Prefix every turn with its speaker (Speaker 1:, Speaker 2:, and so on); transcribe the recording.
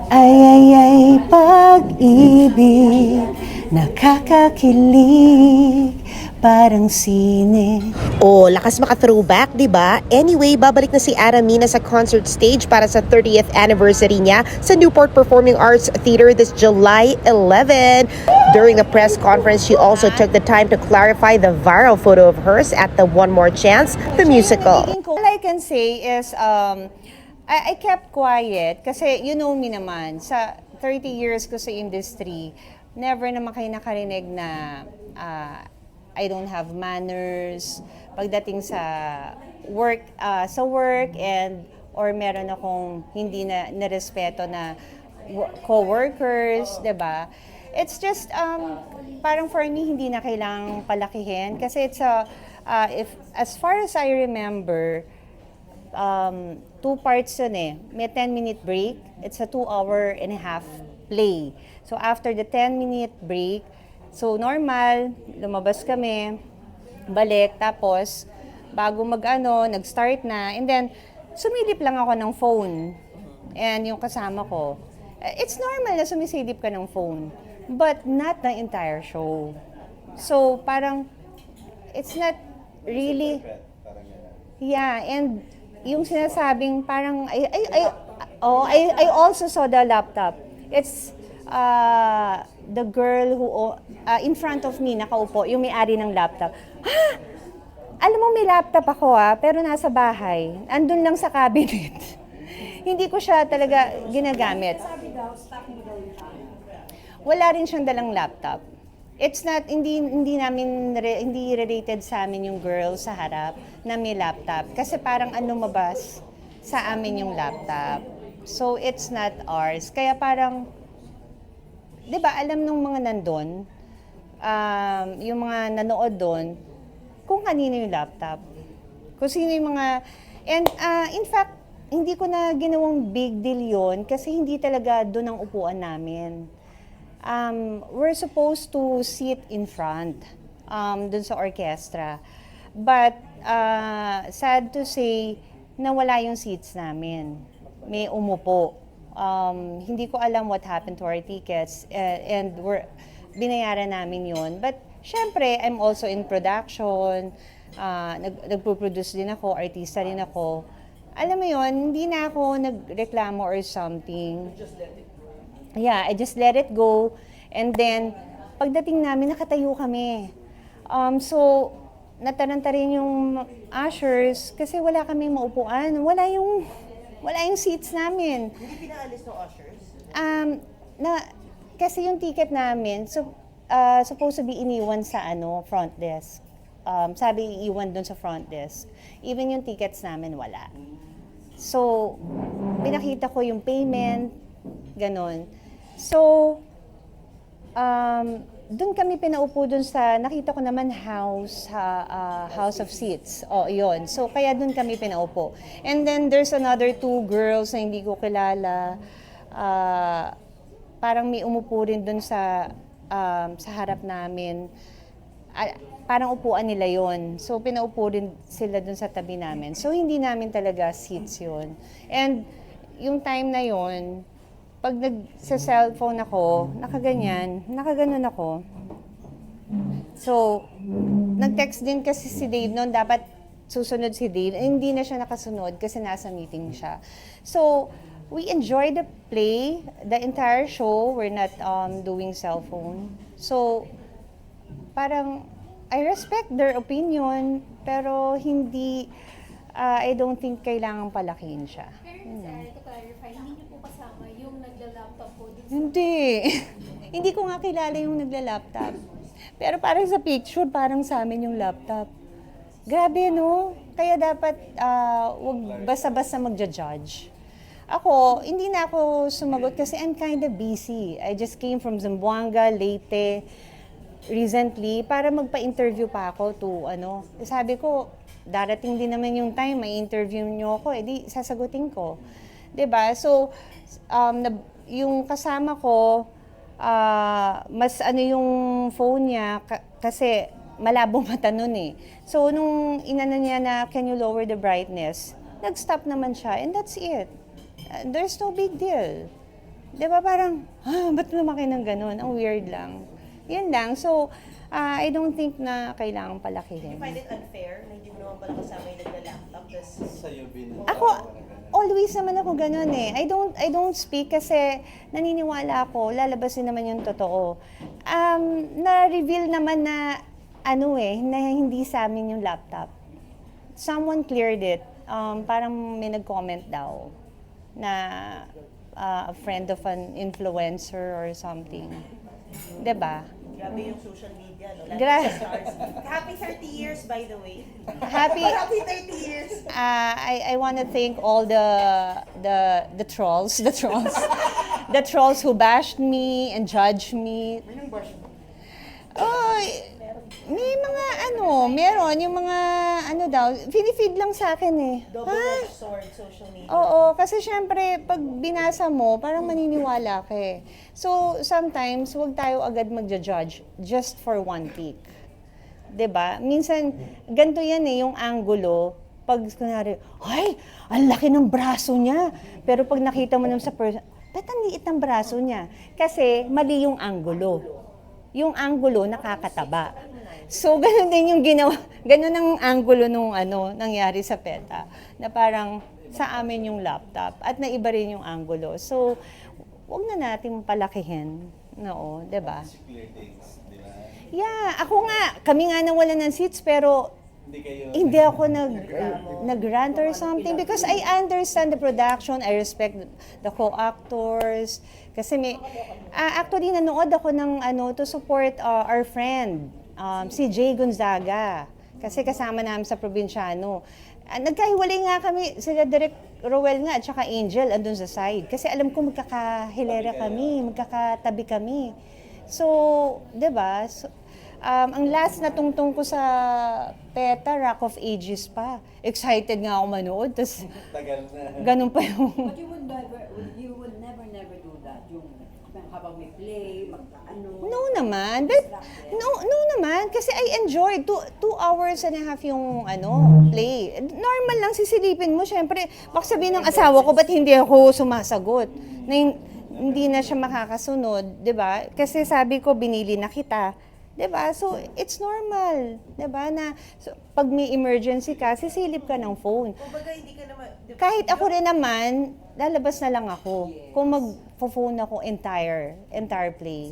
Speaker 1: Ay, pag-ibig, nakakakilig, parang sine.
Speaker 2: Oh, lakas maka-throwback, di ba? Anyway, babalik na si Aramina sa concert stage para sa 30th anniversary niya sa Newport Performing Arts Theater this July 11. During the press conference, she also took the time to clarify the viral photo of hers at the One More Chance, the musical.
Speaker 1: All I can say is, I kept quiet kasi you know me naman, sa 30 years ko sa industry, never naman kayo nakarinig na I don't have manners pagdating sa work and or meron akong hindi na nirespeto na co-workers, 'di ba? It's just parang for me hindi na kailangang palakihin kasi it's if as far as I remember, two parts yun eh. May 10-minute break. It's a 2.5 hour play. So after the 10-minute break, so normal, lumabas kami, balik, tapos bago nag-start na, and then sumilip lang ako ng phone. And yung kasama ko, it's normal na sumisilip ka ng phone, but not the entire show. So parang, it's not really, yeah, and yung sinasabing parang I also saw the laptop. It's the girl who in front of me nakaupo, yung may-ari ng laptop. Ha! Alam mo may laptop ako pero nasa bahay. Andun lang sa cabinet. Hindi ko siya talaga ginagamit. Wala rin siyang dalang laptop. It's not, hindi related sa amin yung girl sa harap na may laptop. Kasi parang lumabas sa amin yung laptop. So, it's not ours. Kaya parang, di ba, alam nung mga nandun, yung mga nanood doon, kung kanino yung laptop. Kung sino yung mga, and in fact, hindi ko na ginawang big deal yun kasi hindi talaga doon ang upuan namin. We're supposed to sit in front dun sa orchestra. But sad to say, nawala yung seats namin. May umupo. Hindi ko alam what happened to our tickets and binayaran namin yun. But syempre, I'm also in production. Nagpo-produce din ako, artista rin ako. Alam mo yun, hindi na ako nagreklamo or something. Yeah, I just let it go. And then, pagdating namin, nakatayo kami. So, nataranta rin yung ushers kasi wala kami maupuan. Wala yung seats namin.
Speaker 2: Hindi pinaalis ng ushers?
Speaker 1: Kasi yung ticket namin, supposed to be iniwan sa front desk. Sabi iiwan dun sa front desk. Even yung tickets namin, wala. So, pinakita ko yung payment, ganon. So, doon kami pinaupo doon sa, nakita ko naman House of Seats. Oh, yun. So, kaya doon kami pinaupo. And then, there's another two girls na hindi ko kilala. Parang may umupo rin doon sa harap namin. Parang upuan nila yon. So, pinaupo rin sila doon sa tabi namin. So, hindi namin talaga seats yon. And, yung time na yon, pag nagsa-cellphone ako, nakaganon ako. So, nag-text din kasi si Dave noon, dapat susunod si Dave. Hindi na siya nakasunod kasi nasa meeting siya. So, we enjoyed the play, the entire show. We're not doing cellphone. So, parang, I respect their opinion, pero hindi, I don't think kailangan palakihin siya.
Speaker 3: Pero to clarify, hindi niyo po kasama yung nagla-laptop po dito?
Speaker 1: Hindi. Hindi ko nga kilala yung nagla-laptop. Pero parang sa picture, parang sa amin yung laptop. Grabe, no? Kaya dapat wag basta-basta magja-judge. Ako, hindi na ako sumagot kasi I'm kind of busy. I just came from Zamboanga, Leyte, recently, para magpa-interview pa ako to, sabi ko, darating din naman yung time, may interview nyo ako, edi sasagutin ko. 'Di ba? So, yung kasama ko, mas yung phone niya, kasi malabo mata nun eh. So, nung inano niya na, can you lower the brightness? Nag-stop naman siya, and that's it. There's no big deal. Di ba parang, ba't lumaki ng ganun? Ang weird lang. Yan lang. So, I don't think na kailangan palakihin.
Speaker 4: You find it unfair na hindi mo naman pala kasama yung nagla-laptop?
Speaker 5: Sa'yo bin.
Speaker 1: Ako, always naman ako ganun eh. I don't speak kasi naniniwala ako, lalabasin naman yung totoo. Na-reveal naman na, na hindi sa amin yung laptop. Someone cleared it. Parang may nag-comment daw na a friend of an influencer or something. Diba?
Speaker 4: Grabe yung social media, no? Lahat
Speaker 1: Gra-
Speaker 4: ng stars. Happy 30 years, by the way.
Speaker 1: Happy.
Speaker 4: Happy 30 years!
Speaker 1: I want to thank all the trolls, the trolls who bashed me and judged me. Oh, may mga meron yung mga daw, feed lang sa akin eh.
Speaker 4: Double-edged sword, social media.
Speaker 1: Oo, kasi syempre, pag binasa mo, parang maniniwala ka eh. So, sometimes, huwag tayo agad magja-judge just for one peek. 'Di ba? Minsan, ganito yan eh, yung angulo. Pag, kunwari, ay, ang laki ng braso niya. Pero pag nakita mo naman sa person, ba't ang liit ng braso niya? Kasi, mali yung angulo. Yung angulo, nakakataba. So, ganun din yung ginawa, ganun ang angulo nung nangyari sa PETA. Na parang, sa amin yung laptop. At naiba rin yung angulo. So, huwag na natin palakihin. Oo, 'di ba?
Speaker 5: Clear things, di ba?
Speaker 1: Yeah, ako nga, kami nga nawalan ng seats pero hindi ako nag-rant or something because I understand the production, I respect the co-actors. Kasi actually nanood ako ng to support our friend, si Jay Gonzaga. Kasi kasama namin sa Probinsyano. Nagkahiwalay nga kami, sila Direk Roel nga at saka Angel andun sa side. Kasi alam ko magkakahilera kami, magkakatabi kami. So, 'di ba? So, ang last na tungtong ko sa PETA, Rock of Ages pa. Excited nga ako manood, tapos
Speaker 5: Tagal na.
Speaker 1: ganun pa yung...
Speaker 6: But you would never do that. Yung habang may play,
Speaker 1: No naman. But, no naman. Kasi I enjoyed. 2 hours and a half yung play. Normal lang sisilipin mo. Siyempre, baka sabihin ng asawa ko, ba't hindi ako sumasagot? Na hindi na siya makakasunod. 'Di ba? Kasi sabi ko, binili na kita. 'Di ba? So, it's normal. 'Di ba? Na pag may emergency ka, sisilip ka ng phone.
Speaker 4: Kumbaga, hindi ka naman...
Speaker 1: Kahit ako rin naman, lalabas na lang ako. Kung mag-phone ako entire play.